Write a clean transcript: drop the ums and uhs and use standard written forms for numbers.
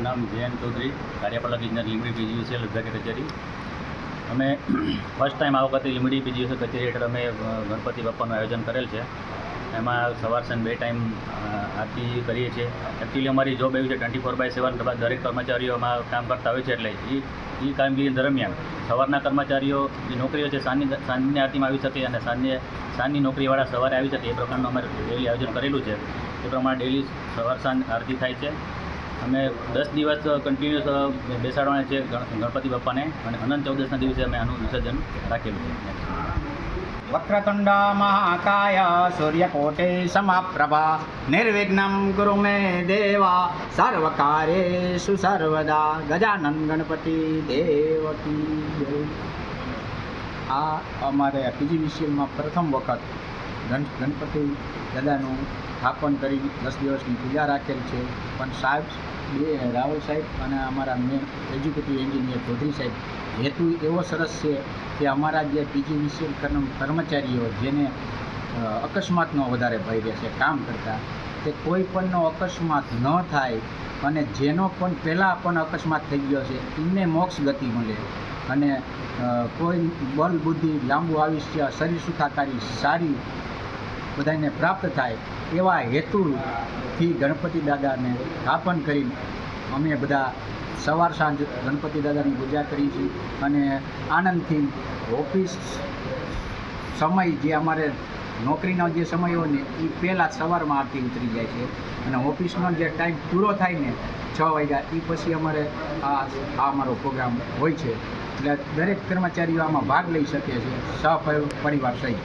નામ જયંત ચૌધરી, કાર્યપાલક ઇજનેર લીંબડી પીજીવીસીએલ વિભાગીય કચેરી. અમે ફર્સ્ટ ટાઈમ આ વખતે લીંબડી પીજીવીસીએલ કચેરી હેઠળ અમે ગણપતિ બાપાનું આયોજન કરેલ છે. એમાં સવાર સાંજ 2 ટાઈમ આરતી કરીએ છીએ. એકચ્યુઅલી અમારી જોબ એવી છે 24/7 દરેક કર્મચારીઓમાં કામ કરતા હોય છે, એટલે એ કામગીરી દરમિયાન સવારના કર્મચારીઓ જે નોકરીઓ છે સાંજની આરતીમાં આવી શકે અને સાંજની નોકરીવાળા સવારે આવી શકે એ પ્રકારનું અમારે ડેલી આયોજન કરેલું છે. એ પ્રમાણે ડેલી સવાર સાંજ આરતી થાય છે. અમે 10 દિવસ કન્ટિન્યુઅસ બેસાડવાના છે ગણપતિ બાપાને, અને અનંત ચૌદસના દિવસે અમે આનું વિસર્જન રાખેલું છે. વક્રતુંડ મહાકાય સૂર્યકોટે સમપ્રભા નિર્વિઘ્નમ કુરુ મે દેવા સર્વકાર્યેષુ સર્વદા. ગજાનન ગણપતિ દેવકી જય. આ અમારે પીજીવીસીએલમાં પ્રથમ વખત ગણપતિ દાદાનું સ્થાપન કરી 10 દિવસની પૂજા રાખેલ છે. પણ સાહેબ રાવલ સાહેબ અને અમારા મેન એજ્યુકેટિવ એન્જિનિયર ચૌધરી સાહેબ હેતુ એવો સરસ છે કે અમારા જે પીજીવીસીએલ કર્મચારીઓ જેને અકસ્માતનો વધારે ભય રહે છે કામ કરતા, તે કોઈ પણનો અકસ્માત ન થાય અને જેનો પણ પહેલાં પણ અકસ્માત થઈ ગયો છે એમને મોક્ષ ગતિ મળે અને કોઈ બલ બુદ્ધિ લાંબુ આયુષ્ય શરીર સુખાકારી સારી બધાને પ્રાપ્ત થાય એવા હેતુથી ગણપતિ દાદાને સ્થાપન કરી અમે બધા સવાર સાંજ ગણપતિ દાદાની પૂજા કરી છે. અને આનંદથી ઓફિસ સમય જે અમારે નોકરીનો જે સમય હોય ને એ પહેલાં સવારમાં આરતી ઉતરી જાય છે, અને ઓફિસનો જે ટાઈમ પૂરો થાય ને 6 વાગ્યા એ પછી અમારે આ અમારો પ્રોગ્રામ હોય છે. એટલે દરેક કર્મચારીઓ આમાં ભાગ લઈ શકે છે, સહપરિવાર સહિત.